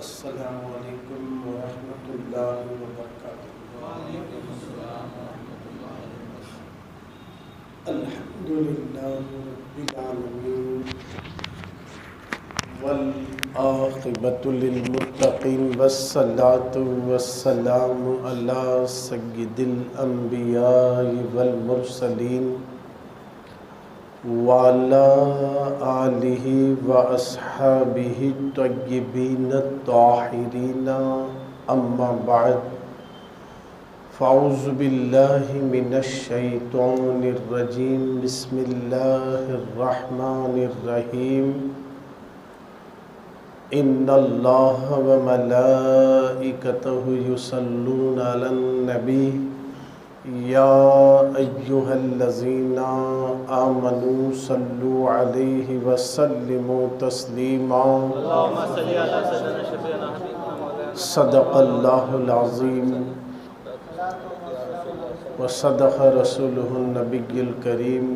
السلام علیکم ورحمۃ اللہ وبرکاتہ۔ وعلیکم السلام ورحمۃ اللہ وبرکاتہ۔ الحمد للہ رب العالمین والعاقبۃ للمتقین والصلاة والسلام علی سید الانبیاء والمرسلین وعلى آلہ واصحابہ الطیبین الطاہرین، اما بعد فاعوذ باللہ من الشیطان الرجیم، بسم اللہ الرحمن الرحیم۔ ان اللہ وملائکتہ یصلون علی النبی یا ایہا الذین آمنوا صلوا علیہ وسلموا تسلیما۔ اللہم صلی علی سیدنا شفیعنا حبیبنا مولانا صدق اللہ العظیم وصدق رسولہ النبی الکریم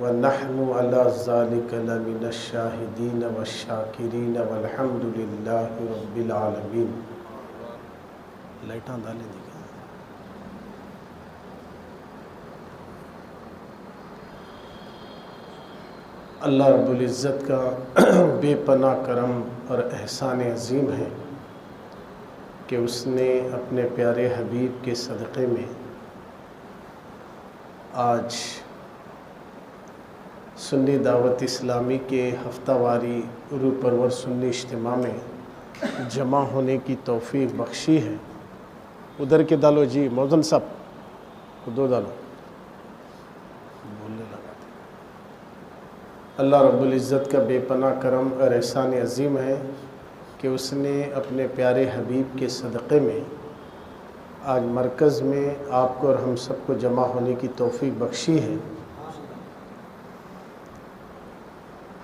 ونحن علی ذلک لمن الشاہدین والشاکرین والحمد للہ رب العالمین۔ لائٹاں ڈالیں دیکھیں۔ اللہ رب العزت کا بے پناہ کرم اور احسان عظیم ہے کہ اس نے اپنے پیارے حبیب کے صدقے میں آج سنی دعوت اسلامی کے ہفتہ واری روح پرور سنی اجتماع میں جمع ہونے کی توفیق بخشی ہے۔ ادھر کے ڈالو جی موزن صاحب، دو ڈالو، بولنے لگا۔ اللہ رب العزت کا بے پناہ کرم اور احسان عظیم ہے کہ اس نے اپنے پیارے حبیب کے صدقے میں آج مرکز میں آپ کو اور ہم سب کو جمع ہونے کی توفیق بخشی ہے۔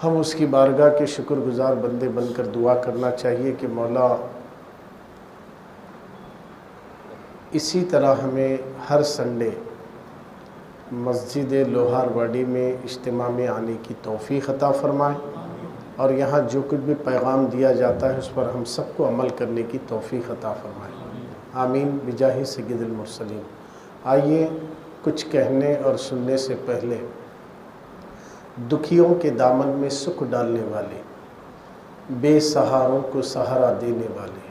ہم اس کی بارگاہ کے شکر گزار بندے بن کر دعا کرنا چاہیے کہ مولا اسی طرح ہمیں ہر سنڈے مسجد لوہار واڑی میں اجتماع میں آنے کی توفیق عطا فرمائے، اور یہاں جو کچھ بھی پیغام دیا جاتا ہے اس پر ہم سب کو عمل کرنے کی توفیق عطا فرمائے، آمین بجاہ سید المرسلین۔ آئیے کچھ کہنے اور سننے سے پہلے دکھیوں کے دامن میں سکھ ڈالنے والے، بے سہاروں کو سہارا دینے والے،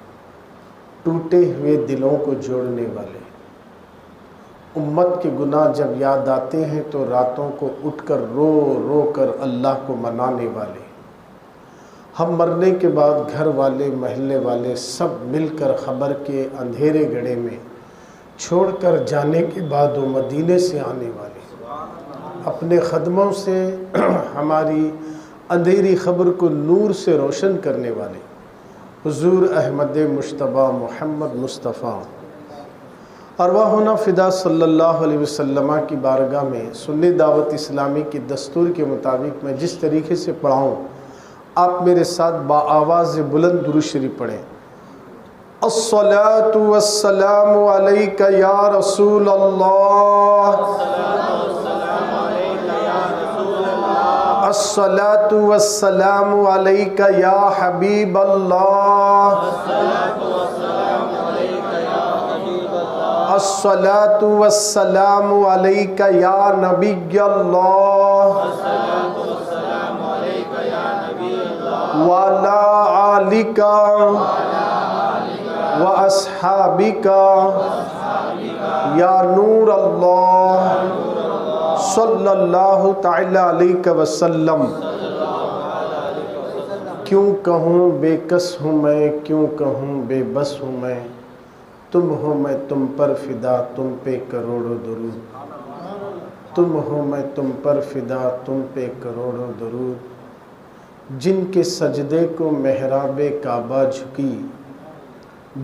ٹوٹے ہوئے دلوں کو جوڑنے والے، امت کے گناہ جب یاد آتے ہیں تو راتوں کو اٹھ کر رو رو کر اللہ کو منانے والے، ہم مرنے کے بعد گھر والے محلے والے سب مل کر خبر کے اندھیرے گڑھے میں چھوڑ کر جانے کے بعد وہ مدینے سے آنے والے، اپنے قدموں سے ہماری اندھیری خبر کو نور سے روشن کرنے والے حضور احمد مجتبیٰ محمد مصطفیٰ ارواحنا فدا صلی اللہ علیہ وسلم کی بارگاہ میں سنی دعوت اسلامی کی دستور کے مطابق میں جس طریقے سے پڑھاؤں آپ میرے ساتھ بآواز بلند درود شریف پڑھیں۔ الصلاۃ والسلام علیک یا رسول اللہ، الصلاۃ والسلام علیک یا حبیب اللہ، الصلاۃ والسلام علیک یا نبی اللہ، وعلی آلک واصحابک یا نور اللہ، صلی اللہ تعالی علیہ وسلم۔ کیوں کہوں بے کس ہوں میں، کیوں کہوں بے بس ہوں میں، تم ہو میں تم پر فدا، تم پہ کروڑوں درود، تم ہو میں تم پر فدا، تم پہ کروڑوں درود۔ جن کے سجدے کو محراب کعبہ جھکی،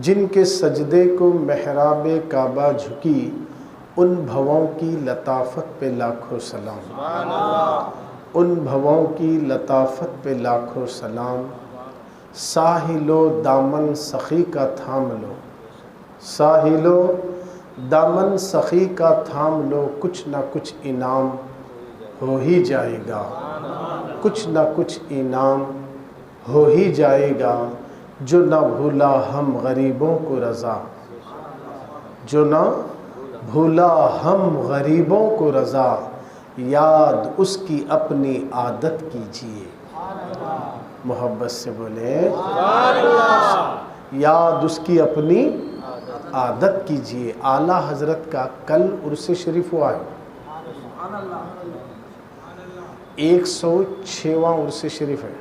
جن کے سجدے کو محراب کعبہ جھکی، ان بھووں کی لطافت پہ لاکھوں سلام، ان بھووں کی لطافت پہ لاکھوں سلام۔ ساحلو دامن سخی کا تھام لو، ساحلو دامن سخی کا تھام لو، کچھ نہ کچھ انعام ہو ہی جائے گا، کچھ نہ کچھ انعام ہو ہی جائے گا۔ جو نہ بھولا ہم غریبوں کو رضا، جو نہ بھولا ہم غریبوں کو رضا، یاد اس کی اپنی عادت کیجیے۔ محبت سے بولے یاد اس کی اپنی عادت کیجیے۔ اعلیٰ حضرت کا کل عرس شریف ہوا ہے، 106واں عرس شریف ہے۔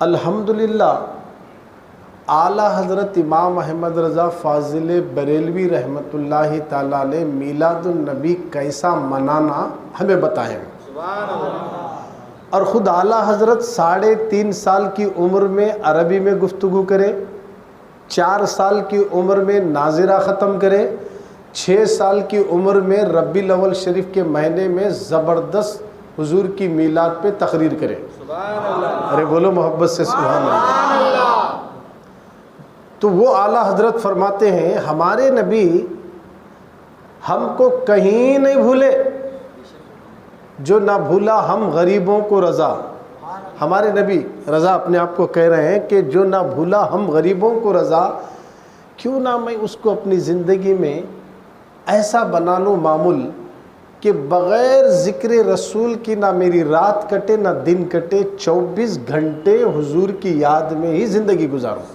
الحمدللہ اعلیٰ حضرت امام احمد رضا فاضل بریلوی رحمۃ اللہ تعالیٰ نے میلاد النبی کیسا منانا ہمیں بتائیں، اور خود اعلیٰ حضرت 3.5 سال کی عمر میں عربی میں گفتگو کرے، 4 سال کی عمر میں ناظرہ ختم کرے، 6 سال کی عمر میں ربیع الاول شریف کے مہینے میں زبردست حضور کی میلاد پہ تقریر کرے۔ ارے بولو محبت سے سبحان اللہ۔ تو وہ اعلیٰ حضرت فرماتے ہیں ہمارے نبی ہم کو کہیں نہیں بھولے، جو نہ بھولا ہم غریبوں کو رضا۔ ہمارے نبی رضا اپنے آپ کو کہہ رہے ہیں کہ جو نہ بھولا ہم غریبوں کو رضا، کیوں نہ میں اس کو اپنی زندگی میں ایسا بنا لوں معمول کہ بغیر ذکر رسول کی نہ میری رات کٹے نہ دن کٹے، 24 گھنٹے حضور کی یاد میں ہی زندگی گزاروں۔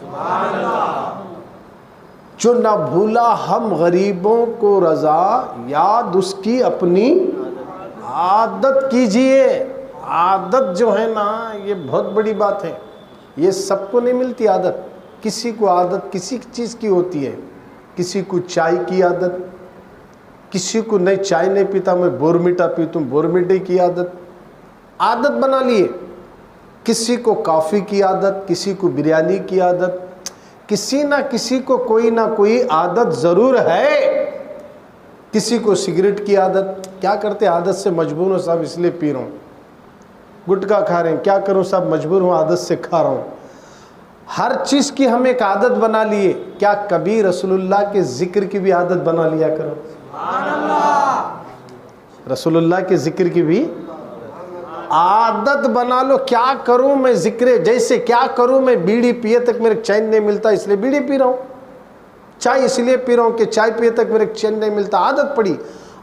جو نہ بھولا ہم غریبوں کو رضا، یاد اس کی اپنی عادت کیجئے۔ عادت جو ہے نا یہ بہت بڑی بات ہے، یہ سب کو نہیں ملتی عادت۔ کسی کو عادت کسی چیز کی ہوتی ہے، کسی کو چائے کی عادت، کسی کو نہیں چائے نہیں پیتا میں بورمیٹا پیتوں، بورمیٹے کی عادت بنا لیے۔ کسی کو کافی کی عادت، کسی کو بریانی کی عادت، کسی نہ کسی کو کوئی نہ کوئی عادت ضرور ہے۔ کسی کو سگریٹ کی عادت، کیا کرتے عادت سے مجبور ہوں صاحب اس لیے پی رہا ہوں۔ گٹکا کھا رہے ہیں، کیا کروں صاحب مجبور ہوں عادت سے کھا رہا ہوں۔ ہر چیز کی ہم ایک عادت بنا لیے، کیا کبھی رسول اللہ کے ذکر کی بھی عادت بنا لیا کرو؟ رسول اللہ کے ذکر کی بھی عادت بنا لو۔ کیا کروں میں ذکر، جیسے کیا کروں میں بیڑی پیے تک میرے چین نہیں ملتا اس لیے بیڑی پی رہا ہوں، چائے اس لیے پی رہا ہوں کہ چائے پیے تک میرے چین نہیں ملتا، عادت پڑی،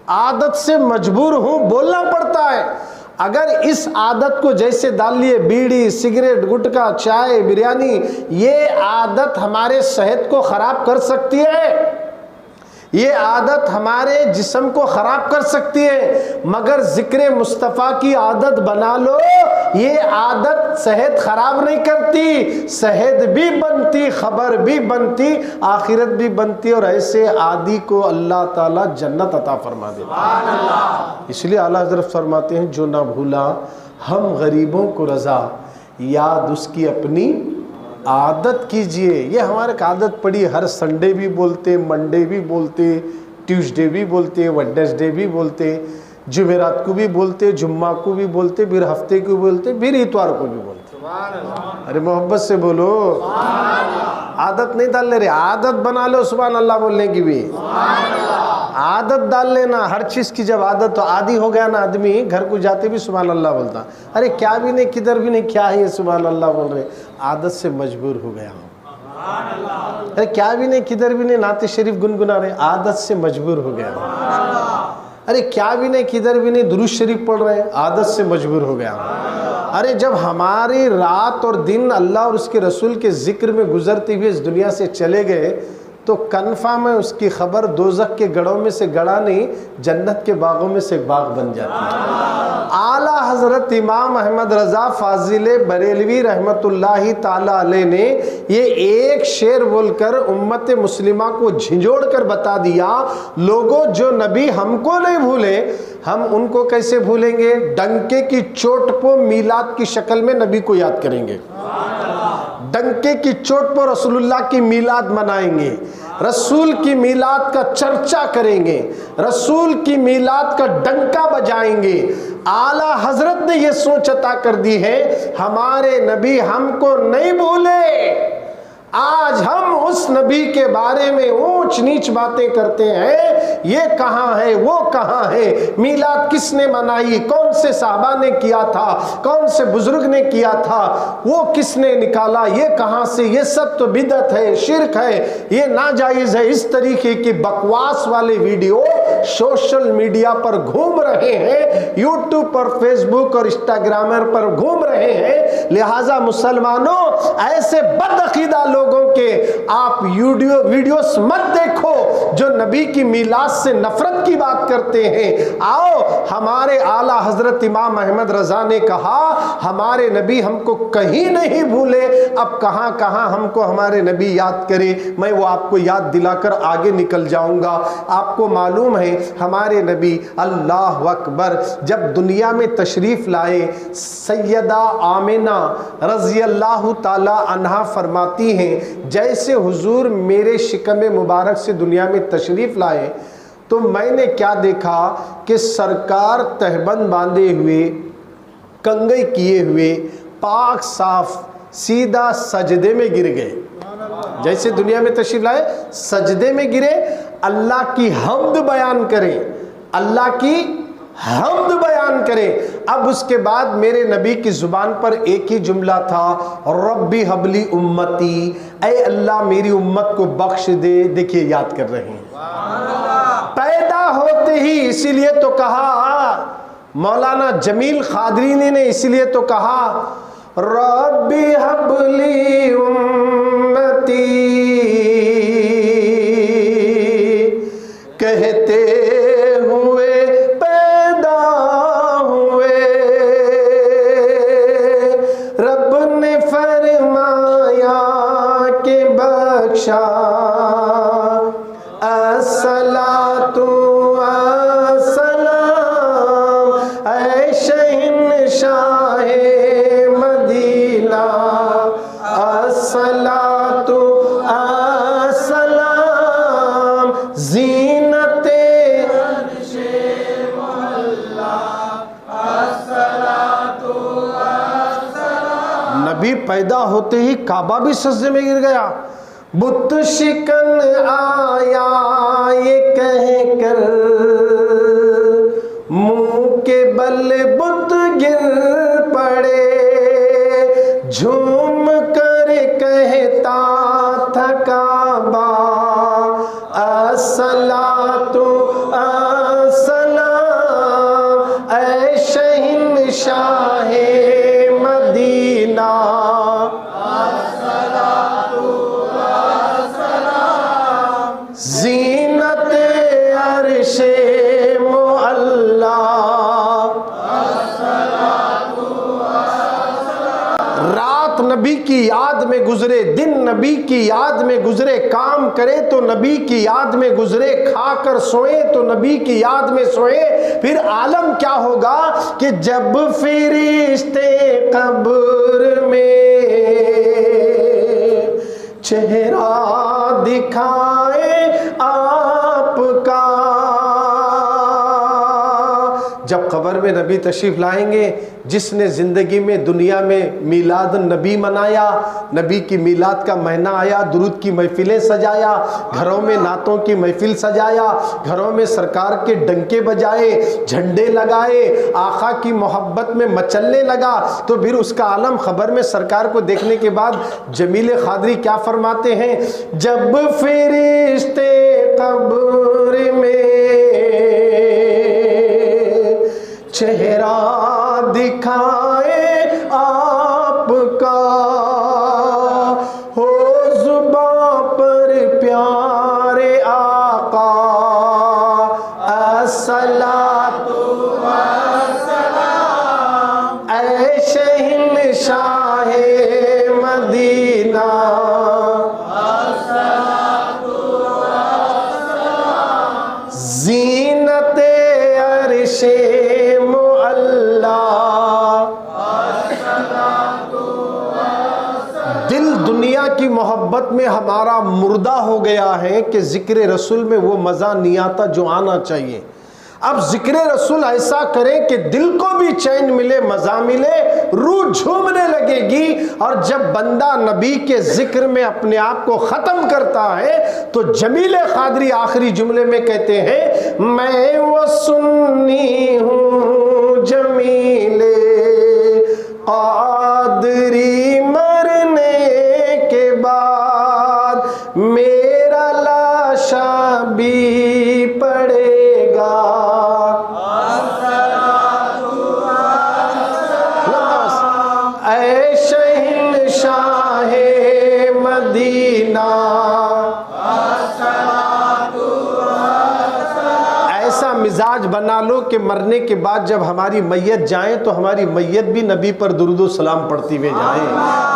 عادت سے مجبور ہوں، بولنا پڑتا ہے۔ اگر اس عادت کو جیسے ڈال لیے بیڑی، سگریٹ، گٹکا، چائے، بریانی، یہ عادت ہمارے صحت کو خراب کر سکتی ہے، یہ عادت ہمارے جسم کو خراب کر سکتی ہے، مگر ذکر مصطفیٰ کی عادت بنا لو، یہ عادت صحت خراب نہیں کرتی، صحت بھی بنتی، خبر بھی بنتی، آخرت بھی بنتی، اور ایسے عادی کو اللہ تعالیٰ جنت عطا فرما دیتا۔ اس لیے اعلیٰ حضرت فرماتے ہیں جو نہ بھولا ہم غریبوں کو رضا، یاد اس کی اپنی عادت کیجئے۔ یہ ہمارے ایک عادت پڑی، ہر سنڈے بھی بولتے، منڈے بھی بولتے، ٹیوزڈے بھی بولتے، ویڈنسڈے بھی بولتے، جمعرات کو بھی بولتے، جمعہ کو بھی بولتے، پھر ہفتے کو بولتے، پھر اتوار کو بھی بولتے۔ ارے محبت سے بولو، عادت نہیں ڈال لے رہے، عادت بنا لو سبحان اللہ بولنے کی بھی، عادت ڈال لینا ہر چیز کی۔ جب عادت تو عادی ہو گیا نا آدمی، گھر کو جاتے بھی سبحان اللہ بولتا، ارے کیا بھی نہیں کدھر بھی نہیں، کیا ہے یہ سبحان اللہ بول رہے، عادت سے مجبور ہو گیا ہوں۔ ارے کیا بھی نہیں کدھر بھی نہیں نعت شریف گنگنا رہے، عادت سے مجبور ہو گیا ہوں۔ ارے کیا بھی نہیں کدھر بھی نہیں درود شریف پڑھ رہے ہیں، عادت سے مجبور ہو گیا ہوں۔ ارے جب ہماری رات اور دن اللہ اور اس کے رسول کے ذکر میں گزرتے ہوئے اس دنیا سے چلے گئے تو کنفرم ہے اس کی خبر دوزخ کے گڑھوں میں سے گڑھا نہیں، جنت کے باغوں میں سے ایک باغ بن جاتی ہے۔ اعلیٰ حضرت امام احمد رضا فاضل بریلوی رحمۃ اللہ تعالی علیہ نے یہ ایک شعر بول کر امت مسلمہ کو جھنجھوڑ کر بتا دیا، لوگوں جو نبی ہم کو نہیں بھولے ہم ان کو کیسے بھولیں گے؟ ڈنکے کی چوٹ پہ میلاد کی شکل میں نبی کو یاد کریں گے، ڈنکے کی چوٹ پر رسول اللہ کی میلاد منائیں گے، رسول کی میلاد کا چرچا کریں گے، رسول کی میلاد کا ڈنکا بجائیں گے۔ اعلیٰ حضرت نے یہ سوچ عطا کر دی ہے، ہمارے نبی ہم کو نہیں بھولے، آج ہم اس نبی کے بارے میں اونچ نیچ باتیں کرتے ہیں، یہ کہاں ہے وہ کہاں ہے، میلاد کس نے منائی، کون سے صحابہ نے کیا تھا، کون سے بزرگ نے کیا تھا، وہ کس نے نکالا، یہ کہاں سے، یہ سب تو بدعت ہے، شرک ہے، یہ ناجائز ہے۔ اس طریقے کی بکواس والے ویڈیو سوشل میڈیا پر گھوم رہے ہیں، یوٹیوب پر، فیس بک اور انسٹاگرام پر گھوم رہے ہیں۔ لہٰذا مسلمانوں، ایسے بدعقیدہ لوگوں کے آپ ویڈیوز مت دیکھو جو نبی کی میلاد سے نفرت کی بات کرتے ہیں۔ آؤ، ہمارے اعلیٰ حضرت امام احمد رضا نے کہا ہمارے نبی ہم کو کہیں نہیں بھولے، اب کہاں کہاں ہم کو ہمارے نبی یاد کرے، میں وہ آپ کو یاد دلا کر آگے نکل جاؤں گا۔ آپ کو معلوم ہے ہمارے نبی، اللہ اکبر، جب دنیا میں تشریف لائے، سیدہ آمنہ رضی اللہ تعالی عنہا فرماتی ہیں جیسے حضور میرے شکم مبارک سے دنیا میں تشریف لائے تو میں نے کیا دیکھا کہ سرکار تہبند باندھے ہوئے، کنگھے کیے ہوئے، پاک صاف سیدھا سجدے میں گر گئے۔ جیسے دنیا میں تشریف لائے سجدے میں گرے، اللہ کی حمد بیان کریں، اللہ کی حمد بیان کریں۔ اب اس کے بعد میرے نبی کی زبان پر ایک ہی جملہ تھا، ربی حبلی امتی، اے اللہ میری امت کو بخش دے۔ دیکھیے یاد کر رہے ہیں پیدا ہوتے ہی، اسی لیے تو کہا مولانا جمیل قادری نے اسی لیے تو کہا ربی حبلی امتی، کہتے ہوئے پیدا ہوئے، رب نے فرمایا کہ بخشا، الصلاۃ والسلام اے شہنشاہ مدینہ، الصلاۃ والسلام زینت عرش مولا، الصلاۃ والسلام۔ نبی پیدا ہوتے ہی کعبہ بھی سجدے میں گر گیا۔ بت شکن آیا یہ کہہ کر، منہ کے بل بت گر پڑے، جھوم کر کہتا تھا کعبہ، الصلاۃ والسلام اے شہنشاہ مدینہ، زینت عرش معلا۔ رات نبی کی یاد میں گزرے، دن نبی کی یاد میں گزرے، کام کرے تو نبی کی یاد میں گزرے، کھا کر سوئے تو نبی کی یاد میں سوئے۔ پھر عالم کیا ہوگا کہ جب فرشتے قبر میں چہرہ دکھائے آپ کا، جب قبر میں نبی تشریف لائیں گے، جس نے زندگی میں دنیا میں میلاد النبی منایا، نبی کی میلاد کا مہینہ آیا، درود کی محفلیں سجایا، گھروں میں نعتوں کی محفل سجایا، گھروں میں سرکار کے ڈنکے بجائے، جھنڈے لگائے، آقا کی محبت میں مچلنے لگا، تو پھر اس کا عالم خبر میں سرکار کو دیکھنے کے بعد جمیل قادری کیا فرماتے ہیں، جب فرشتے قبر میں چہرہ دکھائے آپ کا، ہو زباں پر پیارے آقا، الصلاۃ والسلام اے شہنشاہ مدینہ، الصلاۃ والسلام زینت عرش دل دنیا کی محبت میں ہمارا مردہ ہو گیا ہے کہ ذکر رسول میں وہ مزہ نہیں آتا جو آنا چاہیے۔ اب ذکر رسول ایسا کریں کہ دل کو بھی چین ملے، مزہ ملے، روح جھومنے لگے گی. اور جب بندہ نبی کے ذکر میں اپنے آپ کو ختم کرتا ہے تو جمیل قادری آخری جملے میں کہتے ہیں میں وہ سنی ہوں جمیل قادری مرنے کے بعد میرا لاشا بھی پڑے گا. اے شہنشاہ مدینہ ایسا مزاج بنا لو کہ مرنے کے بعد جب ہماری میت جائیں تو ہماری میت بھی نبی پر درود و سلام پڑھتی ہوئے جائیں.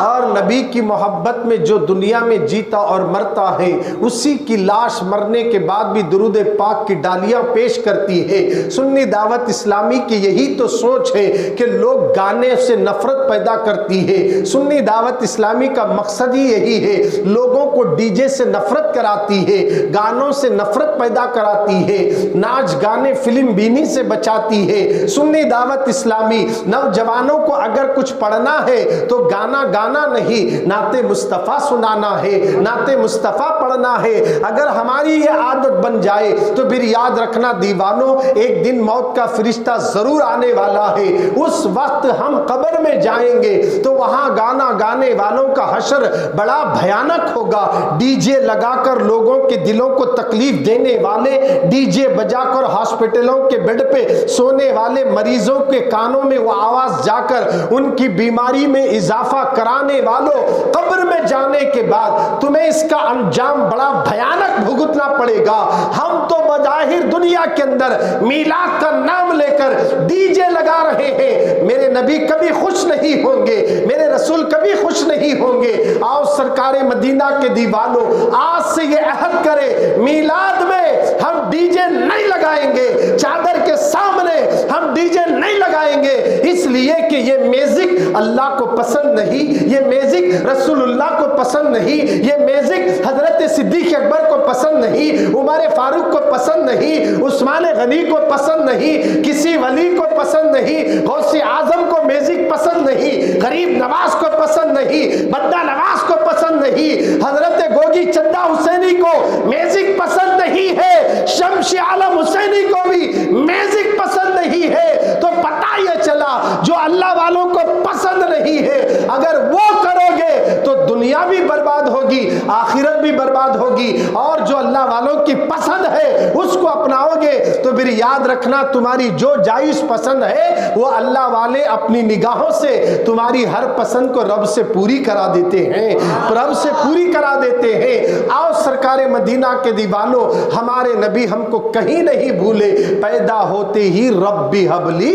اور نبی کی محبت میں جو دنیا میں جیتا اور مرتا ہے اسی کی لاش مرنے کے بعد بھی درود پاک کی ڈالیاں پیش کرتی ہے. سنی دعوت اسلامی کی یہی تو سوچ ہے کہ لوگ گانے سے نفرت پیدا کرتی ہے. سنی دعوت اسلامی کا مقصد ہی یہی ہے، لوگوں کو ڈی جے سے نفرت کراتی ہے، گانوں سے نفرت پیدا کراتی ہے، ناچ گانے فلم بینی سے بچاتی ہے. سنی دعوت اسلامی نوجوانوں کو اگر کچھ پڑھنا ہے تو گانا گانا نہیں، نعت مصطفیٰ سنانا ہے، نعت مصطفیٰ پڑھنا ہے. اگر ہماری یہ عادت بن جائے تو پھر یاد رکھنا دیوانوں، ایک دن موت کا فرشتہ ضرور آنے والا ہے. اس وقت ہم قبر میں جائیں گے تو وہاں گانا گانے والوں کا حشر بڑا بھیانک ہوگا. ڈی جے لگا کر لوگوں کے دلوں کو تکلیف دینے والے، ڈی جے بجا کر ہاسپٹلوں کے بیڈ پہ سونے والے مریضوں کے کانوں میں وہ آواز جا کر ان کی بیماری میں اضافہ کرانے والوں، قبر میں جانے کے بعد تمہیں اس کا انجام بڑا بھیانک بھگتنا پڑے گا. ہم تو بظاہر دنیا کے اندر میلاد کا نام لے کر ڈی جے لگا رہے ہیں. میرے نبی کبھی خوش نہیں ہوں گے، میرے رسول کبھی خوش نہیں ہوں گے. آؤ سرکار مدینہ کے دیوانوں، آج سے یہ عہد کرے میلاد میں ہم ڈی جے نہیں لگائیں گے، چادر کے سامنے ہم ڈی جے نہیں لگائیں گے. اس لیے کہ یہ میوزک اللہ کو پسند نہیں، یہ میوزک رسول اللہ کو پسند نہیں، یہ میوزک حضرت صدیق اکبر کو پسند نہیں، عمر فاروق کو پسند نہیں، عثمان غنی کو پسند نہیں، کسی ولی کو پسند نہیں، غوث اعظم کو میوزک پسند نہیں، غریب نواز کو پسند نہیں، بندہ نواز کو پسند نہیں، حضرت گوگی چندا حسینی کو میوزک پسند نہیں ہے، شمس عالم حسینی کو بھی میوزک پسند نہیں ہے. تو پتہ یہ چلا جو اللہ والوں کو پسند نہیں ہے اگر وہ کرو گے تو دنیا بھی برباد ہوگی، آخرت بھی برباد ہوگی. اور جو اللہ والوں کی پسند ہے اس کو اپناؤ گے تو پھر یاد رکھنا تمہاری جو جائز پسند ہے وہ اللہ والے اپنی نگاہوں سے تمہاری ہر پسند کو رب سے پوری کرا دیتے ہیں، رب سے پوری کرا دیتے ہیں. آؤ سرکار مدینہ کے دیوانوں، ہمارے نبی ہم کو کہیں نہیں بھولے. پیدا ہوتے ہی ربی حبلی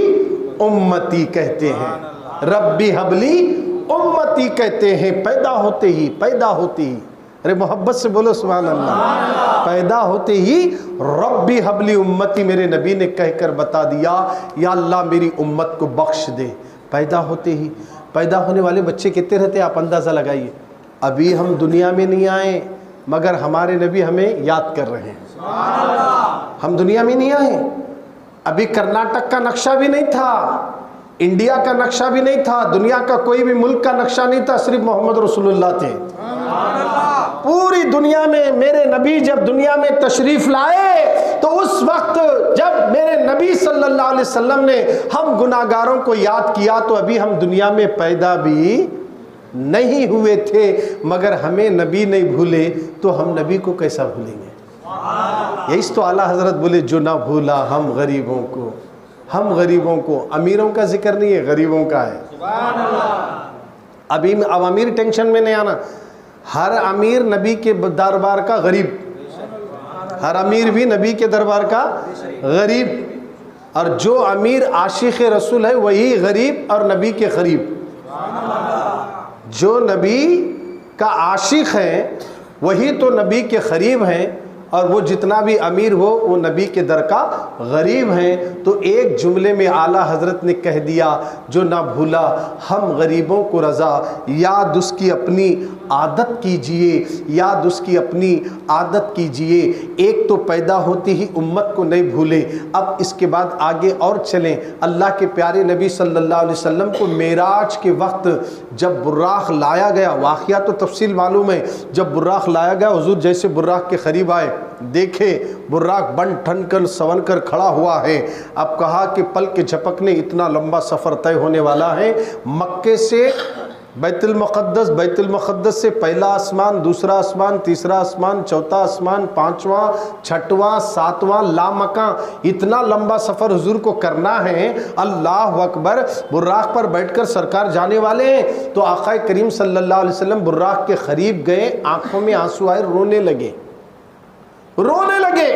امتی کہتے ہیں، ربی حبلی امتی کہتے ہیں. پیدا ہوتے ہی، پیدا ہوتے ہی، ارے محبت سے بولو سبحان اللہ. پیدا ہوتے ہی ربی حبلی امتی میرے نبی نے کہہ کر بتا دیا یا اللہ میری امت کو بخش دے. پیدا ہوتے ہی، پیدا ہونے والے بچے کتنے رہتے آپ اندازہ لگائیے. ابھی ہم دنیا میں نہیں آئے مگر ہمارے نبی ہمیں یاد کر رہے ہیں. ہم دنیا میں نہیں آئے، ابھی کرناٹک کا نقشہ بھی نہیں تھا، انڈیا کا نقشہ بھی نہیں تھا، دنیا کا کوئی بھی ملک کا نقشہ نہیں تھا، صرف محمد رسول اللہ تھے. پوری دنیا میں میرے نبی جب دنیا میں تشریف لائے تو اس وقت جب میرے نبی صلی اللہ علیہ وسلم نے ہم گناہگاروں کو یاد کیا تو ابھی ہم دنیا میں پیدا بھی نہیں ہوئے تھے، مگر ہمیں نبی نہیں بھولے تو ہم نبی کو کیسا بھولیں گے. یہی تو اعلیٰ حضرت بولے جو نہ بھولا ہم غریبوں کو، ہم غریبوں کو. امیروں کا ذکر نہیں ہے، غریبوں کا ہے. اب امیر ٹینشن میں نہیں آنا. ہر امیر نبی کے دربار کا غریب، ہر امیر بھی نبی کے دربار کا غریب. اور جو امیر عاشق رسول ہے وہی غریب اور نبی کے قریب. جو نبی کا عاشق ہے وہی تو نبی کے قریب ہیں. اور وہ جتنا بھی امیر ہو وہ نبی کے در کا غریب ہیں. تو ایک جملے میں اعلیٰ حضرت نے کہہ دیا جو نہ بھولا ہم غریبوں کو رضا، یاد اس کی اپنی عادت کیجئے، یاد اس کی اپنی عادت کیجئے. ایک تو پیدا ہوتی ہی امت کو نہیں بھولے. اب اس کے بعد آگے اور چلیں. اللہ کے پیارے نبی صلی اللہ علیہ وسلم کو معراج کے وقت جب براق لایا گیا، واقعہ تو تفصیل معلوم ہے، جب براق لایا گیا حضور جیسے براق کے قریب آئے، دیکھے براق بن ٹھن کر سون کر کھڑا ہوا ہے. اب کہا کہ پل کے جھپکنے اتنا لمبا سفر طے ہونے والا ہے. مکے سے بیت المقدس، بیت المقدس سے پہلا آسمان، دوسرا آسمان، تیسرا آسمان، چوتھا آسمان، پانچواں، چھٹواں، ساتواں، لامکاں، اتنا لمبا سفر حضور کو کرنا ہے. اللہ اکبر. براق پر بیٹھ کر سرکار جانے والے ہیں تو آقا کریم صلی اللہ علیہ وسلم براق کے قریب گئے، آنکھوں میں آنسو آئے، رونے لگے، رونے لگے.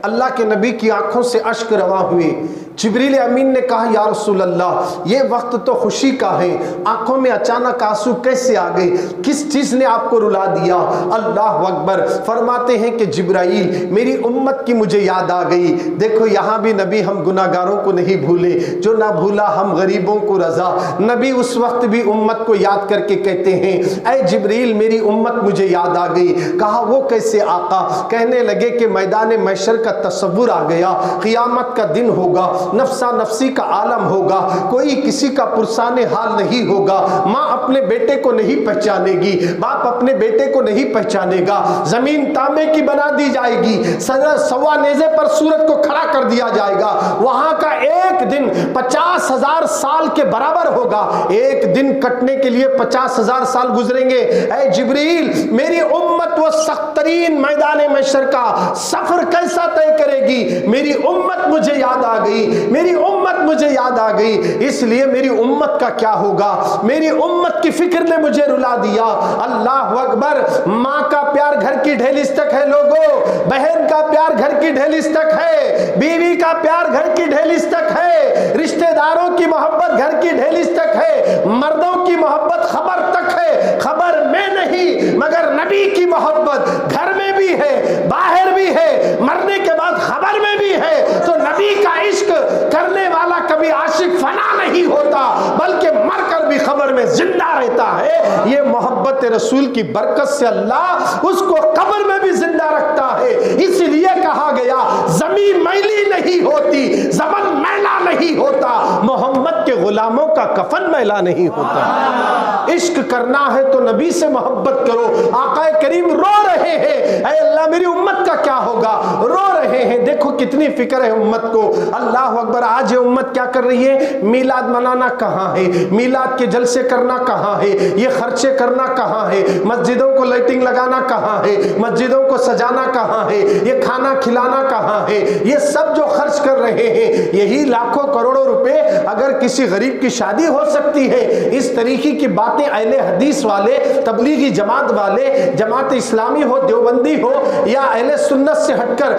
اللہ کے نبی کی آنکھوں سے اشک رواں ہوئے. جبریل امین نے کہا یا رسول اللہ یہ وقت تو خوشی کا ہے، آنکھوں میں اچانک آنسو کیسے آ گئے؟ کس چیز نے آپ کو رلا دیا؟ اللہ اکبر. فرماتے ہیں کہ جبرائیل میری امت کی مجھے یاد آ گئی. دیکھو یہاں بھی نبی ہم گناہگاروں کو نہیں بھولے، جو نہ بھولا ہم غریبوں کو رضا. نبی اس وقت بھی امت کو یاد کر کے کہتے ہیں اے جبریل میری امت مجھے یاد آ گئی. کہا وہ کیسے آقا؟ کہنے لگے کہ میدان محشر کا تصور آ گیا، قیامت کا دن ہوگا، نفسا نفسی کا عالم ہوگا، کوئی کسی کا پرسان حال نہیں ہوگا. ماں اپنے بیٹے کو نہیں پہچانے گی، باپ اپنے بیٹے کو نہیں پہچانے گا. زمین تانبے کی بنا دی جائے گی، سوا نیزے پر سورج کو کھڑا کر دیا جائے گا. وہاں کا ایک دن 50,000 سال کے برابر ہوگا. ایک دن کٹنے کے لیے 50,000 سال گزریں گے. اے جبریل میری امت وہ سخت ترین میدان محشر کا سفر کیسا طے کرے گی؟ میری امت مجھے یاد آ گئی، میری امت مجھے یاد آ گئی. اس لیے میری امت کا کیا ہوگا؟ میری امت کی فکر نے مجھے رلا دیا. اللہ اکبر. ماں کا پیار گھر کی ڈھیلس تک ہے لوگوں، بہن کا پیار گھر کی ڈھیلس تک ہے، بیوی کا پیار گھر کی ڈھیلس تک ہے، رشتہ داروں کی محبت گھر کی ڈھیلس تک ہے، مردوں کی محبت خبر تک ہے. خبر میں نہیں مگر نبی کی محبت گھر میں بھی ہے، باہر بھی ہے، مرنے کے بعد خبر میں بھی ہے. تو نبی کا عشق کرنے والا کبھی عاشق فنا نہیں ہوتا بلکہ مر کر بھی خبر میں زندہ رہتا ہے. یہ محبت رسول کی برکت سے اللہ اس کو قبر میں بھی زندہ رکھتا ہے. اس لیے کہا گیا زمین میلی نہیں ہوتی، زمن میلا نہیں ہوتا، محمد کے غلاموں کا کفن میلا نہیں ہوتا. عشق کرنا ہے تو نبی سے محبت کرو. آقا کریم رو رہے ہیں اے اللہ میری امت کا کیا ہوگا؟ رو رہے ہیں. دیکھو کتنی فکر ہے امت کو. اللہ اکبر. آج یہ امت کیا کر رہی ہے؟ میلاد منانا کہاں ہے؟ میلاد کے جلسے کرنا کہاں ہے؟ یہ خرچے کرنا کہاں ہے؟ مسجدوں کو لائٹنگ لگانا کہاں ہے؟ مسجدوں کو سجانا کہاں ہے؟ یہ کھانا کھلانا کہاں ہے؟ یہ سب جو خرچ کر رہے ہیں یہی لاکھوں کروڑوں روپے اگر کسی غریب کی شادی ہو سکتی ہے. اس طریقے کی باتیں اہل حدیث والے، تبلیغی جماعت والے، جماعت اسلامی ہو، دیوبندی ہو یا اہل سنت سے ہٹ کر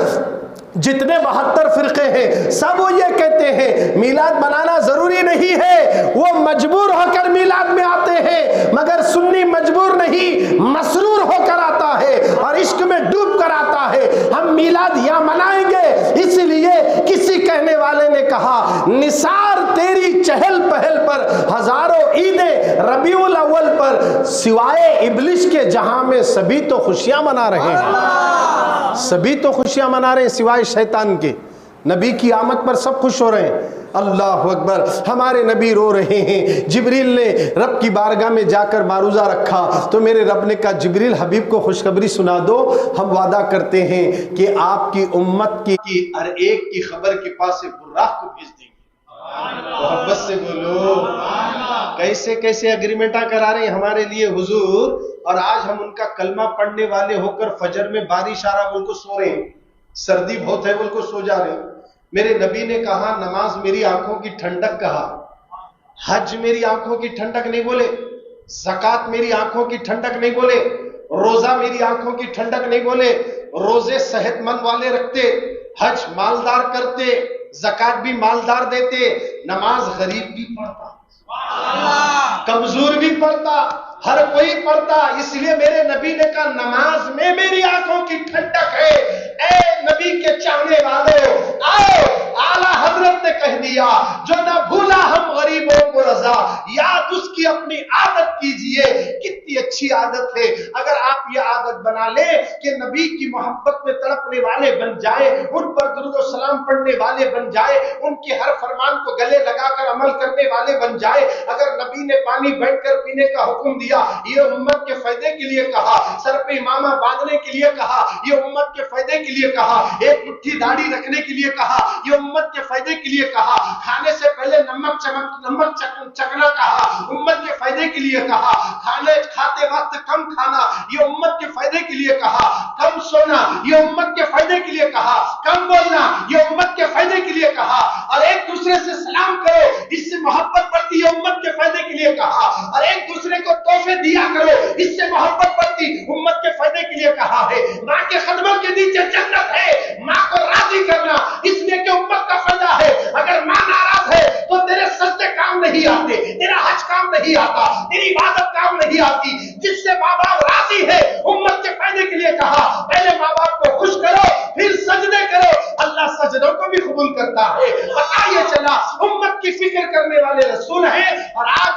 جتنے 72 فرقے ہیں سب وہ یہ کہتے ہیں میلاد منانا ضروری نہیں ہے. وہ مجبور ہو کر میلاد میں آتے ہیں مگر سنی مجبور نہیں، مسرور ہو کر آتا ہے اور عشق میں ڈوب کر آتا ہے. ہم میلاد یہاں منائیں گے. اس لیے کسی کہنے والے نے کہا نثار تیری چہل پہل پر ہزاروں عیدیں ربیع الاول پر سوائے ابلیس کے جہاں میں سبھی تو خوشیاں منا رہے ہیں، سبھی تو خوشیاں منا رہے ہیں سوائے شیطان کے. نبی کی آمد پر سب خوش ہو رہے ہیں. اللہ اکبر. ہمارے نبی رو رہے ہیں. جبریل نے رب کی بارگاہ میں جا کر معروضہ رکھا تو میرے رب نے کہا جبریل حبیب کو خوشخبری سنا دو. ہم وعدہ کرتے ہیں کہ آپ کی امت کی ہر ایک کی خبر کے پاس سے براق کو بھیج دیں گے. محبت سے بولو. کیسے کیسے اگریمنٹاں کرا رہے ہیں ہمارے لیے حضور. اور آج ہم ان کا کلمہ پڑھنے والے ہو کر فجر میں بارش آ رہا بول کو سو رہے ہیں، سردی بہت ہے بول کو سو جا رہے ہیں. میرے نبی نے کہا نماز میری آنکھوں کی ٹھنڈک کہا، حج میری آنکھوں کی ٹھنڈک نہیں بولے، زکوٰۃ میری آنکھوں کی ٹھنڈک نہیں بولے، روزہ میری آنکھوں کی ٹھنڈک نہیں بولے. روزے صحت مند والے رکھتے، حج مالدار کرتے، زکوٰۃ بھی مالدار دیتے، نماز غریب بھی پڑھتا. کمزور بھی پڑھتا، ہر کوئی پڑھتا، اس لیے میرے نبی نے کہا نماز میں میری آنکھوں کی ٹھنڈک ہے۔ اے نبی کے چاہنے والوں، آؤ، اعلیٰ حضرت نے کہہ دیا جو نہ بھولا ہم غریبوں کو رضا، یاد اس کی اپنی عادت کیجئے۔ کتنی اچھی عادت ہے، اگر آپ یہ عادت بنا لیں کہ نبی کی محبت میں تڑپنے والے بن جائے، ان پر درود و سلام پڑھنے والے بن جائے، ان کے ہر فرمان کو گلے لگا کر عمل کرنے والے بن جائے۔ اگر نبی نے پانی بیٹھ کر پینے کا حکم دیا، یہ امت کے فائدے کے لیے کہا، سر پہ امامہ باندھنے کے لیے کہا، یہ امت کے فائدے کے لیے کہا، ایک مٹھی داڑھی رکھنے کے لیے کہا، یہ امت کے فائدے کے لیے کہا، کھانے سے پہلے نمک چکھنا کہا، امت کے فائدے کے لیے کہا، کھاتے وقت کم کھانا، یہ امت کے فائدے کے لیے کہا، کم سونا، یہ امت کے فائدے کے لیے کہا، کم بولنا، یہ امت کے فائدے کے لیے کہا، اور ایک دوسرے سے سلام کرو، اس سے محبت بڑھتی، یہ امت کے فائدے کے لیے کہا، اور ایک دوسرے کو تحفے دیا کرو، اس سے محبت بڑھتی، امت کے فائدے کے لیے کہا ہے۔ ماں کے خدمت کے نیچے جنت ہے، ماں کو راضی کرنا اس لیے کہ امت کا فائدہ ہے۔ اگر ماں ناراض ہے تو تیرے سجدے کام نہیں آتے، تیرا حج کام نہیں آتا، تیری عبادت کام نہیں آتی۔ جس سے ماں باپ راضی ہے، امت کے فائدے کے لیے کہا، پہلے ماں باپ کو خوش کرو پھر سجدے کرو، اللہ سجدوں کو بھی قبول کرتا ہے۔ پتہ یہ چلا امت کی فکر کرنے والے رسول ہیں، اور آج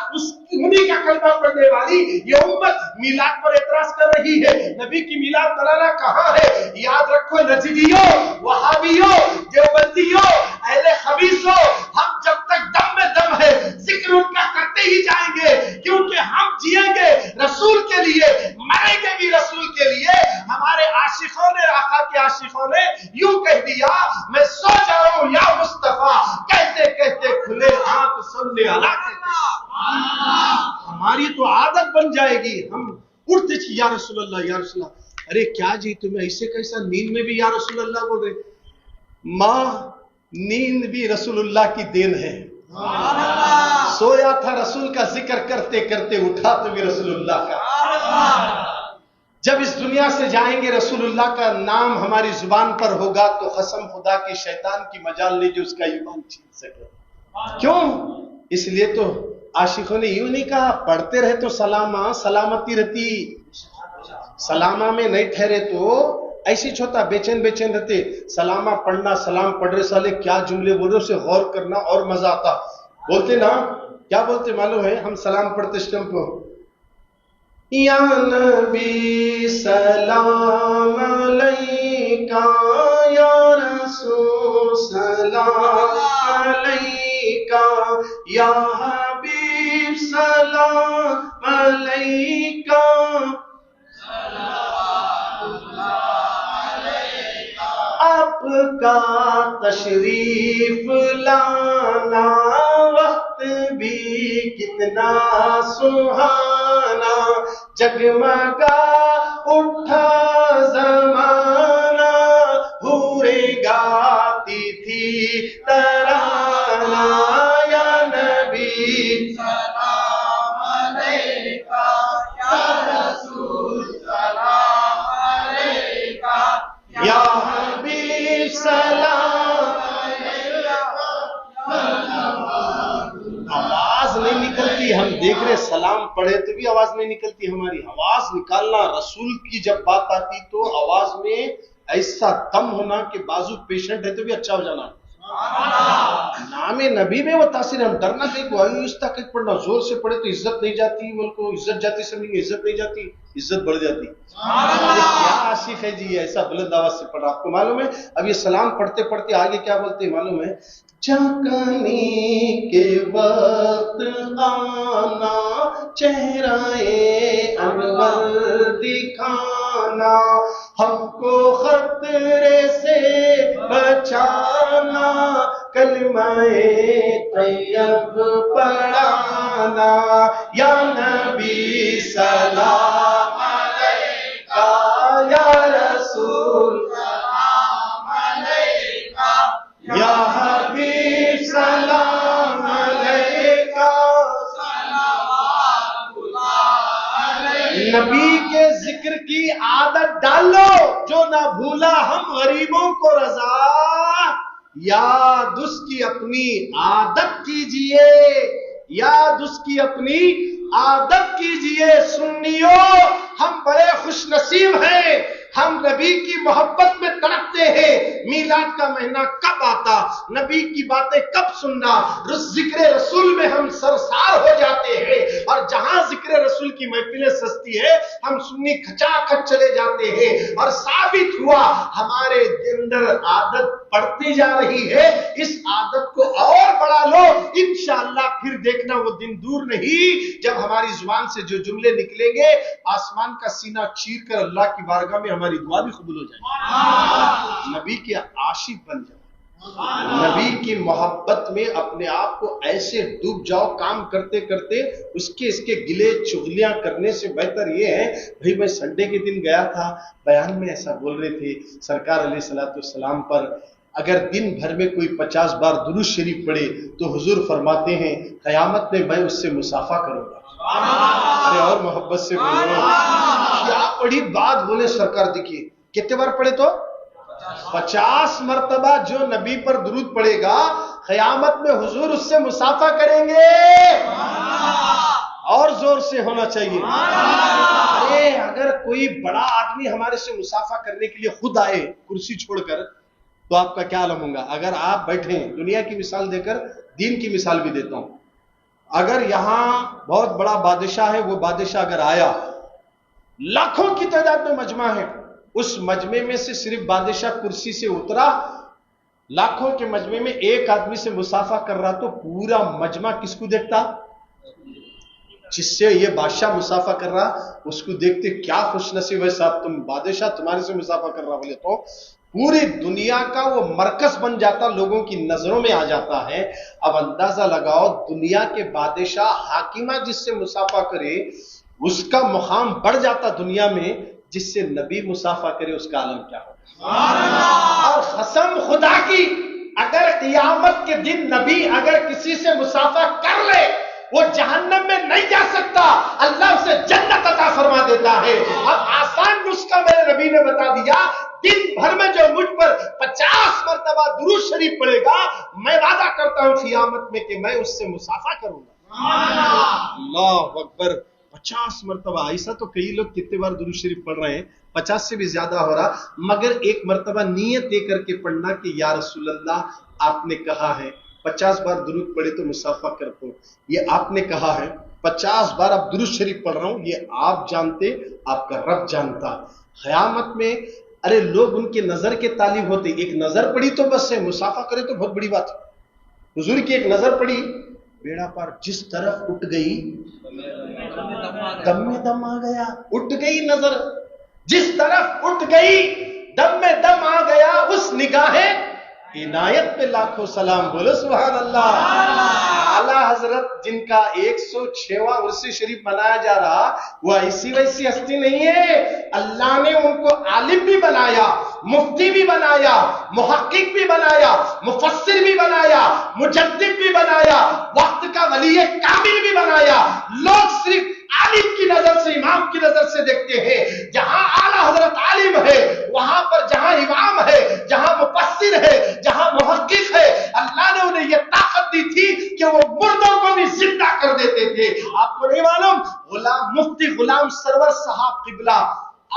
انہی کا کلمہ پڑھنے والی یہ امت میلاد پر اعتراض کر رہی ہے۔ نبی کی میلاد منانا کہاں ہے؟ یاد رکھو نجدیوں، وہابیوں، دیوبندیوں، اہل خبیثوں، ہم جب تک دم میں دم ہے ذکر ان کا کرتے ہی جائیں گے، کیونکہ ہم جیئیں گے رسول کے لیے، مریں گے بھی رسول کے لیے۔ ہمارے عاشقوں نے، آقا کے عاشقوں نے یوں کہہ دیا، میں سو جاؤں یا مصطفیٰ، کہتے کہتے کھلے آنکھ صلی اللہ کہتے۔ ہماری تو عادت بن جائے گی، ہم اٹھتے چھ یا رسول اللہ یا رسول اللہ، ارے کیا جی تمہیں ایسے کیسا، نیند میں بھی یا رسول اللہ بول رہے۔ ماں نیند بھی رسول اللہ کی دین ہے، سویا تھا رسول کا ذکر کرتے کرتے، اٹھا تو بھی رسول اللہ کا۔ جب اس دنیا سے جائیں گے رسول اللہ کا نام ہماری زبان پر ہوگا تو قسم خدا کی شیطان کی مجال نہیں جو اس کا ایمان چھین سکے۔ کیوں؟ اس لیے تو عاشقوں نے یوں نہیں کہا پڑھتے رہے تو سلامہ سلامتی رہتی، سلامہ میں نہیں ٹھہرے تو ایسی چھوٹا بے چین رہتے۔ سلامہ پڑھنا، سلام پڑھ رہے سالے کیا جملے بول رہے، اسے غور کرنا اور مزہ آتا۔ بولتے نا، کیا بولتے معلوم ہے؟ ہم سلام پڑھتے اسٹم کو، یا نبی سلام علیکہ، یا رسول سلام علیکہ، یا حبیب سلام علیکہ، آپ کا تشریف لانا وقت بھی کتنا سہانا، جگمگا اٹھا زمانہ، حورے گاتی تھی ترانہ، یا نبی سلام علیکہ، یا رسول سلام علیکہ، یا حبیب سلام علیکہ۔ آواز نہیں نکلتی، ہم دیکھ رہے سلام پڑھے تو بھی آواز نہیں نکلتی ہماری۔ آواز نکالنا، رسول کی جب بات آتی تو آواز میں ایسا دم ہونا کہ بازو پیشنٹ ہے تو بھی اچھا ہو جانا۔ نام نبی میں وہ تاثیر، ہم ڈرنا کہیں کو آہستہ کہیں پڑھنا، زور سے پڑھے تو عزت نہیں جاتی، ملک کو عزت جاتی سمجھیں گے، عزت نہیں جاتی، عزت بڑھ جاتی۔ کیا عاشق ہے جی ایسا بلند آواز سے پڑھا، آپ کو معلوم ہے؟ اب یہ سلام پڑھتے پڑھتے آگے کیا بولتے ہیں معلوم ہے؟ جھانکنے کے وقت آنا، چہرہ انور دکھانا، ہم کو خطرے سے بچانا، کلمہ طیب پڑھانا، یا نبی سلام علیکہ، یا رسول سلام علیکہ، یا حبیب سلام علیکہ، صلوات اللہ علیہ۔ نبی کے ذکر کی عادت ڈالو، جو نہ بھولا ہم غریبوں کو رضا، یاد اس کی اپنی عادت کیجئے۔ یاد اس کی اپنی عادت کیجئے۔ سنیو، ہم بڑے خوش نصیب ہیں، ہم نبی کی محبت میں تڑپتے ہیں۔ میلاد کا مہینہ کب آتا، نبی کی باتیں کب سننا، ذکر رسول میں ہم سرسار ہو جاتے ہیں، اور جہاں ذکر رسول کی محفلیں سستی ہے ہم سنی کھچا کھچ چلے جاتے ہیں، اور ثابت ہوا ہمارے اندر عادت بڑھتی جا رہی ہے۔ اس عادت کو اور بڑھا لو، انشاءاللہ پھر دیکھنا وہ دن دور نہیں جب ہماری زبان سے جو جملے نکلیں گے آسمان کا سینہ چیر کر اللہ کی بارگاہ میں ہماری دعا بھی قبول ہو جائے گی۔ نبی کے عاشق بن جاؤ، نبی کی محبت میں اپنے آپ کو ایسے ڈوب جاؤ، کام کرتے کرتے اس کے گلے چغلیاں کرنے سے بہتر یہ ہے۔ بھئی میں سنڈے کے دن گیا تھا، بیان میں ایسا بول رہے تھے سرکار علیہ السلام پر اگر دن بھر میں کوئی 50 بار درود شریف پڑھے تو حضور فرماتے ہیں قیامت میں میں اس سے مصافحہ کروں گا۔ ارے اور محبت سے بولو، کیا بڑی بات بولے سرکار، دیکھیے کتنے بار پڑھے تو 50 مرتبہ جو نبی پر درود پڑھے گا قیامت میں حضور اس سے مصافحہ کریں گے۔ اور زور سے ہونا چاہیے۔ ارے اگر کوئی بڑا آدمی ہمارے سے مصافحہ کرنے کے لیے خود آئے کرسی چھوڑ کر تو آپ کا کیا عالم ہوگا؟ اگر آپ بیٹھیں، دنیا کی مثال دے کر دین کی مثال بھی دیتا ہوں، اگر یہاں بہت بڑا بادشاہ ہے، وہ بادشاہ اگر آیا، لاکھوں کی تعداد میں مجمع ہے، اس مجمع میں سے صرف بادشاہ کرسی سے اترا، لاکھوں کے مجمع میں ایک آدمی سے مصافحہ کر رہا تو پورا مجمع کس کو دیکھتا؟ جس سے یہ بادشاہ مصافحہ کر رہا اس کو دیکھتے کیا خوش نصیب ہے صاحب، تم بادشاہ تمہارے سے مصافحہ کر رہا، بولے تو پوری دنیا کا وہ مرکز بن جاتا، لوگوں کی نظروں میں آ جاتا ہے۔ اب اندازہ لگاؤ دنیا کے بادشاہ حاکمہ جس سے مصافحہ کرے اس کا مقام بڑھ جاتا دنیا میں، جس سے نبی مصافحہ کرے اس کا عالم کیا ہوگا۔ اور قسم خدا کی اگر قیامت کے دن نبی اگر کسی سے مصافحہ کر لے وہ جہنم میں نہیں جا سکتا، اللہ اسے جنت عطا فرما دیتا ہے۔ اب آسان نسخہ میرے نبی نے بتا دیا، دن بھر میں جو مجھ پر 50 مرتبہ درود شریف پڑھے گا، میں وعدہ کرتا ہوں قیامت میں کہ میں اس سے مصافحہ کروں گا۔ اللہ اکبر، 50 مرتبہ! ایسا تو کئی لوگ کتنے بار درود شریف پڑھ رہے ہیں، 50 سے بھی زیادہ ہو رہا، مگر ایک مرتبہ نیت دے کر کے پڑھنا کہ یا رسول اللہ آپ نے کہا ہے 50 بار درود پڑھے تو مصافحہ کرتا ہوں، یہ آپ نے کہا ہے 50 بار اب درود شریف پڑھ رہا ہوں، یہ آپ جانتے، آپ کا رب جانتا۔ قیامت میں ارے لوگ ان کے نظر کے طالب ہوتے، ایک نظر پڑی تو بس ہے، مصافحہ کرے تو بہت بڑی بات ہے۔ حضور کی ایک نظر پڑی، بیڑا پار جس طرف اٹھ گئی دم میں دم آ گیا، اٹھ گئی نظر جس طرف اٹھ گئی دم میں دم آ گیا، اس نگاہ عنایت پہ لاکھوں سلام، بولو سبحان اللہ۔ اعلیٰ حضرت جن کا 106واں عرس شریف منایا جا رہا، وہ ایسی ویسی ہستی نہیں ہے، اللہ نے ان کو عالم بھی بنایا، مفتی بھی بنایا، محقق بھی بنایا، مفسر بھی بنایا، مجدد بھی بنایا، وقت کا ولی کامل بھی بنایا۔ لوگ صرف عالم کی نظر سے، امام کی نظر سے دیکھتے ہیں، جہاں اعلیٰ حضرت عالم ہے وہاں پر جہاں امام ہے، جہاں مفسر ہے، جہاں محقق ہے، اللہ نے انہیں یہ طاقت دی تھی کہ وہ مردوں کو بھی زندہ کر دیتے تھے۔ آپ کو نہیں معلوم، غلام مفتی غلام سرور صاحب قبلہ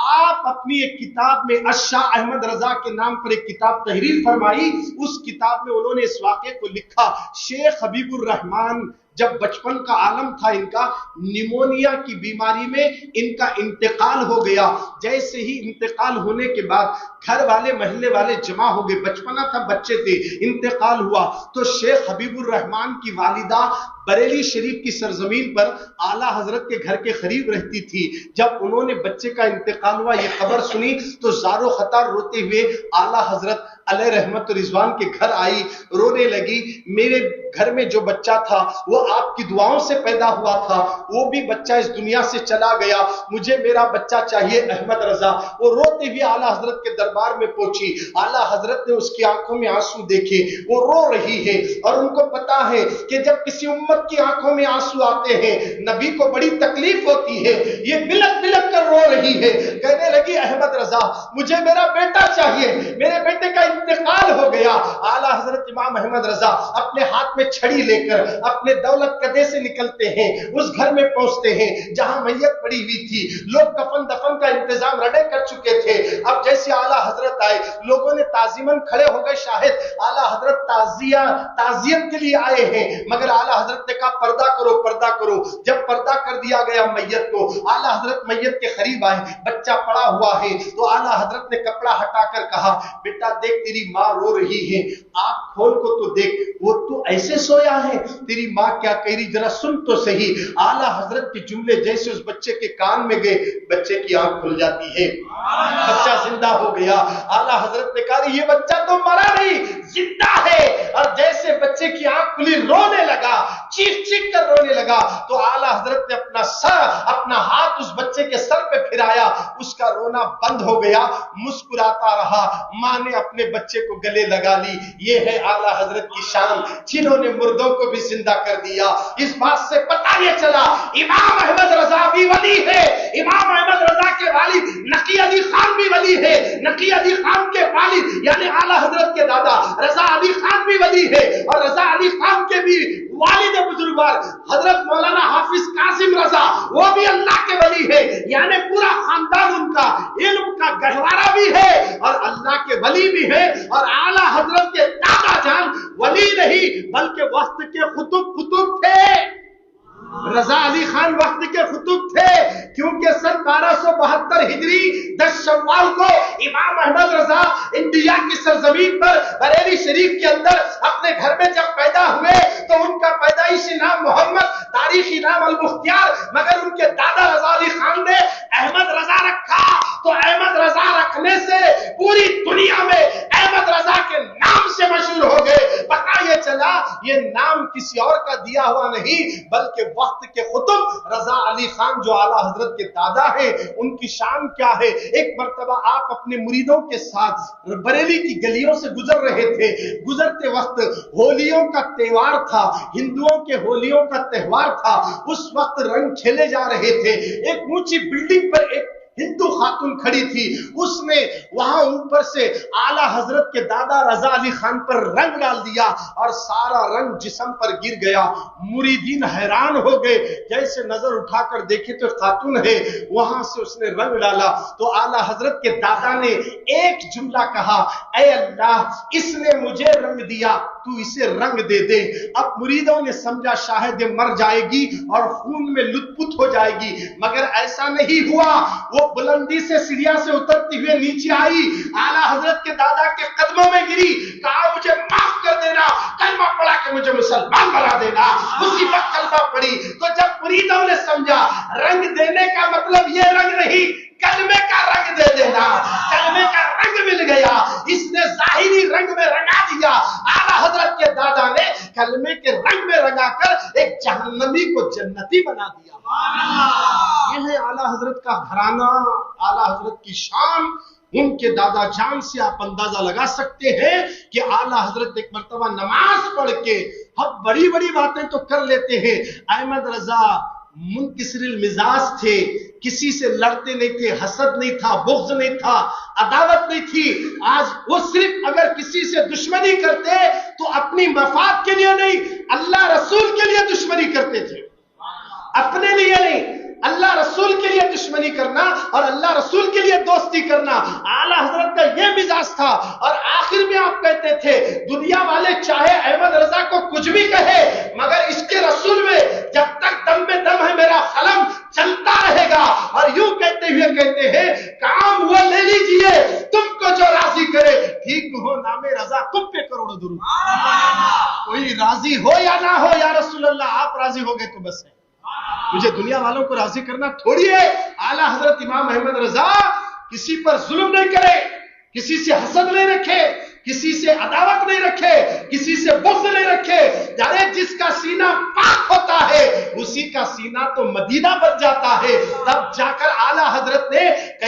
آپ اپنی ایک کتاب میں شاہ احمد رضا کے نام پر ایک کتاب تحریر فرمائی، اس کتاب میں انہوں نے اس واقعے کو لکھا، شیخ حبیب الرحمان جب بچپن کا عالم تھا ان کا، نیمونیا کی بیماری میں ان کا انتقال ہو گیا، جیسے ہی انتقال ہونے کے بعد گھر والے محلے والے جمع ہو گئے، بچپنا تھا بچے تھے، انتقال ہوا تو شیخ حبیب الرحمان کی والدہ بریلی شریف کی سرزمین پر اعلیٰ حضرت کے گھر کے قریب رہتی تھی، جب انہوں نے بچے کا انتقال ہوا یہ خبر سنی تو زارو خطار روتے ہوئے اعلیٰ حضرت علیہ رحمت و رضوان کے گھر آئی، رونے لگی، میرے گھر میں جو بچہ تھا وہ آپ کی دعاؤں سے پیدا ہوا تھا، وہ بھی بچہ اس دنیا سے چلا گیا، مجھے میرا بچہ چاہیے احمد رضا۔ وہ روتے ہوئے اعلیٰ حضرت کے دربار میں پہنچی، اعلیٰ حضرت نے اس کی آنکھوں میں آنسو دیکھے، وہ رو رہی ہے، اور ان کو پتا ہے کہ جب کسی امت کی آنکھوں میں آنسو آتے ہیں نبی کو بڑی تکلیف ہوتی ہے، یہ بلک بلک کر رو رہی ہے، کہنے لگی احمد رضا مجھے میرا بیٹا چاہیے، میرے بیٹے کا انتقال ہو گیا۔ اعلیٰ حضرت امام احمد رضا اپنے ہاتھ میں چھڑی لے کر اپنے دولت کدے سے نکلتے ہیں، اس گھر میں پہنچتے ہیں جہاں میت پڑی ہوئی تھی، لوگ کفن دفن کا انتظام رڑے کر چکے تھے۔ اب جیسے اعلیٰ حضرت آئے، لوگوں نے تعظیماً کھڑے ہو گئے، شاہد اعلیٰ حضرت تعزیت کے لیے آئے ہیں، مگر اعلیٰ حضرت نے کہا پردہ کرو پردہ کرو۔ جب پردہ کر دیا گیا میت کو، اعلیٰ حضرت میت کے قریب آئے، بچہ پڑا ہوا ہے تو اعلیٰ حضرت نے کپڑا ہٹا کر کہا بیٹا دیکھ تیری ماں رو رہی ہے، آنکھ کھول کو تو دیکھ، وہ تو ایسے سویا ہے، تیری ماں کیا کہہ رہی ذرا سن تو صحیح۔ اعلیٰ حضرت کے جملے جیسے اس بچے کے کان میں گئے، بچے کی آنکھ کھل جاتی ہے، بچہ زندہ ہو گیا۔ اعلیٰ حضرت نے کہا یہ بچہ تو مرا نہیں، زندہ ہے۔ اور جیسے بچے کی آنکھ کھلی، رونے لگا، چیخ چیخ کر رونے لگا، تو اعلیٰ حضرت نے اپنا ہاتھ اس بچے کے سر پہ پھرایا، اس کا رونا بند ہو گیا، مسکراتا رہا۔ ماں نے اپنے بچے کو گلے لگا لی۔ یہ ہے اعلیٰ حضرت کی شان، جنہوں نے مردوں کو بھی زندہ کر دیا۔ اس بات سے پتہ یہ چلا امام احمد رضا بھی ولی ہے، امام احمد رضا کے والد نقی علی خان بھی ولی ہے، نقی علی خان کے والد یعنی اعلیٰ حضرت کے دادا رضا علی خان بھی ولی ہے، اور رضا علی خان کے بھی والد بزرگوار حضرت مولانا حافظ قاسم رضا وہ بھی اللہ کے ولی ہے، یعنی پورا خاندان ان کا علم کا گہوارہ بھی ہے اور اللہ کے ولی بھی ہے۔ اور اعلیٰ حضرت کے دادا جان ولی نہیں بلکہ وقت کے قطب تھے۔ رضا علی خان وقت کے قطب تھے، کیونکہ سن 1272 ہجری 10 شوال کو امام احمد رضا انڈیا کی سرزمین پر بریلی شریف کے اندر اپنے گھر میں جب پیدا ہوئے تو ان کا پیدائشی نام محمد، تاریخی نام المختار، مگر ان کے دادا رضا علی خان نے احمد رضا رکھا، تو احمد رضا رکھنے سے پوری دنیا میں احمد رضا کے نام سے مشہور ہو گئے۔ پتہ یہ چلا یہ نام کسی اور کا دیا ہوا نہیں بلکہ وقت کے قطب رضا علی خان جو اعلیٰ حضرت کے دادا ہیں، ان کی شان کیا ہے۔ ایک مرتبہ آپ اپنے مریدوں کے ساتھ بریلی کی گلیوں سے گزر رہے تھے، گزرتے وقت ہولیوں کا تہوار تھا، ہندوؤں کے ہولیوں کا تہوار تھا، اس وقت رنگ کھیلے جا رہے تھے۔ ایک اونچی بلڈنگ پر ایک ہندو خاتون کھڑی تھی، اس نے وہاں اوپر سے اعلیٰ حضرت کے دادا رضا علی خان پر رنگ ڈال دیا اور سارا رنگ جسم پر گر گیا۔ مریدین حیران ہو گئے، جیسے نظر اٹھا کر دیکھے تو خاتون ہے، وہاں سے اس نے رنگ ڈالا تو اعلیٰ حضرت کے دادا نے ایک جملہ کہا اے اللہ اس نے مجھے رنگ دیا تو اسے رنگ دے دے۔ اب مریدوں نے سمجھا شاید یہ مر جائے گی اور خون میں لت پت ہو جائے گی، مگر ایسا نہیں ہوا۔ وہ بلندی سے سیڑھیاں سے اترتی ہوئے نیچے آئی، اعلیٰ حضرت کے دادا کے قدموں میں گری، کہا مجھے معاف کر دینا، کلمہ پڑھا کہ مجھے مسلمان بنا دینا۔ اسی وقت کلمہ پڑھی تو جب مریدوں نے سمجھا رنگ دینے کا مطلب یہ رنگ نہیں، کلمے کا رنگ دے دینا، کلمے کا رنگ مل گیا، اس نے ظاہری رنگ میں رنگا دیا۔ اعلیٰ حضرت کے دادا نے کلمے کے رنگ میں رنگا کر ایک جہنمی کو جنتی بنا دیا۔ یہ ہے اعلیٰ حضرت کا گھرانہ، اعلیٰ حضرت کی شان۔ ان کے دادا جان سے آپ اندازہ لگا سکتے ہیں کہ اعلیٰ حضرت ایک مرتبہ نماز پڑھ کے ہم بڑی بڑی باتیں تو کر لیتے ہیں، احمد رضا منکسر المزاج تھے، کسی سے لڑتے نہیں تھے، حسد نہیں تھا، بغض نہیں تھا، عداوت نہیں تھی۔ آج وہ صرف اگر کسی سے دشمنی کرتے تو اپنی مفاد کے لیے نہیں، اللہ رسول کے لیے دشمنی کرتے تھے، اپنے لیے نہیں، اللہ رسول کے لیے دشمنی کرنا اور اللہ رسول کے لیے دوستی کرنا اعلیٰ حضرت کا یہ مزاج تھا۔ اور آخر میں آپ کہتے تھے دنیا والے چاہے احمد رضا کو کچھ بھی کہے مگر اس کے رسول میں جب تک دم میں دم ہے میرا قلم چلتا رہے گا۔ اور یوں کہتے ہوئے کہتے ہیں کام وہ لے لیجئے تم کو جو راضی کرے، ٹھیک ہو نام رضا تم پہ کروڑوں درود۔ کوئی راضی ہو یا نہ ہو یا رسول اللہ آپ راضی ہو گئے تو بس ہے، مجھے دنیا والوں کو راضی کرنا تھوڑی ہے۔ اعلیٰ حضرت امام احمد رضا کسی پر ظلم نہیں کرے، کسی سے حسد نہیں رکھے، کسی سے عداوت نہیں رکھے، کسی سے بغض نہیں رکھے۔ یعنی جس کا سینہ پاک ہوتا ہے اسی کا سینہ تو مدینہ بن جاتا ہے۔ تب جا کر اعلیٰ حضرت نے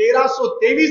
1323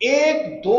1, 2,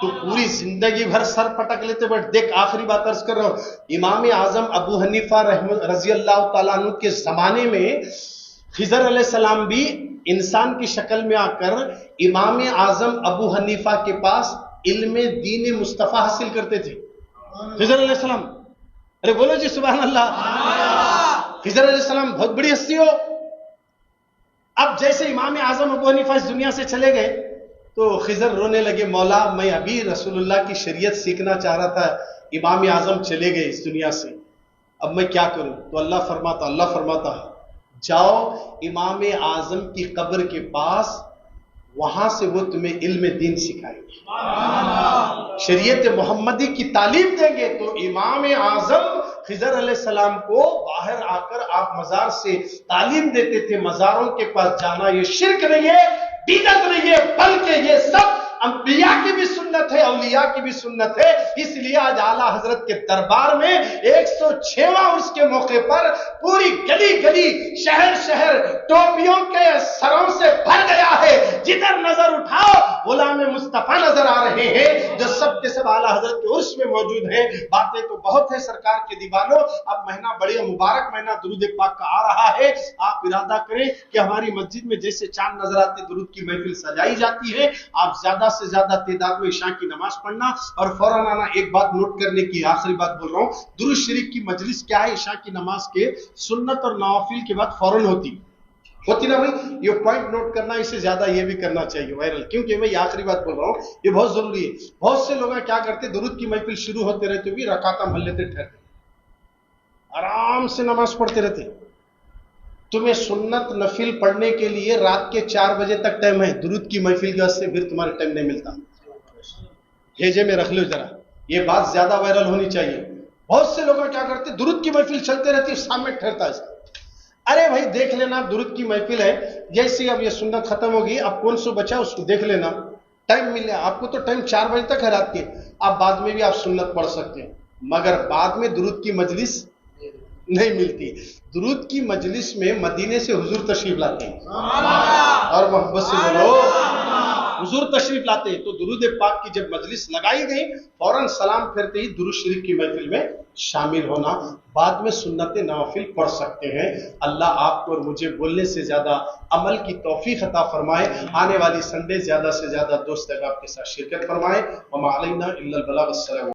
تو پوری زندگی بھر سر پٹک لیتے. بٹ دیکھ آخری بات عرض کر رہا ہوں, امام اعظم ابو حنیفہ رضی اللہ تعالیٰ عنہ کے زمانے میں خضر علیہ السلام بھی انسان کی شکل میں آ کر امام اعظم ابو حنیفہ کے پاس علم دین مصطفیٰ حاصل کرتے تھے. خضر علیہ السلام, ارے بولو جی سبحان اللہ. خضر علیہ السلام بہت بڑی ہستی ہو. اب جیسے امام اعظم ابو حنیفہ اس دنیا سے چلے گئے تو خضر رونے لگے, مولا میں ابھی رسول اللہ کی شریعت سیکھنا چاہ رہا تھا, امام اعظم چلے گئے اس دنیا سے, اب میں کیا کروں؟ تو اللہ فرماتا جاؤ امام اعظم کی قبر کے پاس, وہاں سے وہ تمہیں علم دین سکھائیں گے, شریعت محمدی کی تعلیم دیں گے. تو امام اعظم خضر علیہ السلام کو باہر آ کر آپ مزار سے تعلیم دیتے تھے. مزاروں کے پاس جانا یہ شرک نہیں ہے, بدعت نہیں ہے, بلکہ یہ سب انبیاء کی بھی سنت ہے, اولیاء کی بھی سنت ہے. اس لیے آج اعلیٰ حضرت کے دربار میں 106واں عرس کے موقع پر پوری گلی گلی شہر شہر ٹوپیوں کے سروں سے بھر گیا ہے. جدھر نظر اٹھاؤ غلام مصطفیٰ نظر آ رہے ہیں, جو سب کے سب اعلیٰ حضرت کے عرس میں موجود ہیں. باتیں تو بہت ہے سرکار کے دیوانوں, اب مہینہ بڑے مبارک مہینہ درود پاک کا آ رہا ہے. آپ ارادہ کریں کہ ہماری مسجد میں جیسے چاند نظر آتے درود کی محفل سجائی جاتی ہے, آپ زیادہ سے زیادہ تعداد میں عشاء کی نماز پڑھنا اور فوراً آنا. ایک بات نوٹ کرنے کی, آخری بات بول رہا ہوں, درود شریف کی مجلس کیا ہے عشاء کی نماز کے سنت اور نوافل کے بعد فوراً ہوتی نا بھائی. یہ پوائنٹ نوٹ کرنا, اس سے زیادہ یہ بھی کرنا چاہیے وائرل, کیونکہ میں یہ آخری بات بول رہا ہوں, یہ بہت ضروری ہے. بہت سے لوگ کیا کرتے, درود کی محفل شروع ہوتے رہتے بھی رکعتاں بھر لیتے, ٹھہرتے آرام سے نماز پڑھتے رہتے. تمہیں سنت نفل پڑھنے کے لیے رات کے 4 بجے تک ٹائم ہے, درود کی محفل کی وجہ سے پھر تمہارا ٹائم نہیں ملتا. بھیجے میں رکھ لو ذرا, یہ بات زیادہ وائرل ہونی چاہیے. بہت سے لوگ کیا کرتے, درود کی محفل چلتے رہتی, سامنے ٹھہرتا ہے. ارے بھائی دیکھ لینا, درود کی محفل ہے, جیسے اب یہ سنت ختم ہوگی, اب کون سو بچا اس کو دیکھ لینا, ٹائم ملے. آپ کو تو ٹائم 4 بجے تک ہے رات کے, آپ بعد میں بھی آپ سنت پڑھ سکتے ہیں, مگر بعد میں درود کی مجلس نہیں ملتی. درود کی مجلس میں مدینے سے حضور تشریف لاتے ہیں, اور محبت سے بولو حضور تشریف لاتے ہیں. تو درود پاک کی جب مجلس لگائی گئی, فوراً سلام پھرتے ہی درود شریف کی محفل میں شامل ہونا, بعد میں سنت نوافل پڑھ سکتے ہیں. اللہ آپ کو اور مجھے بولنے سے زیادہ عمل کی توفیق عطا فرمائے. آنے والی سنڈے زیادہ سے زیادہ دوست احباب کے ساتھ شرکت فرمائے. وما علینا الا البلاغ. السلام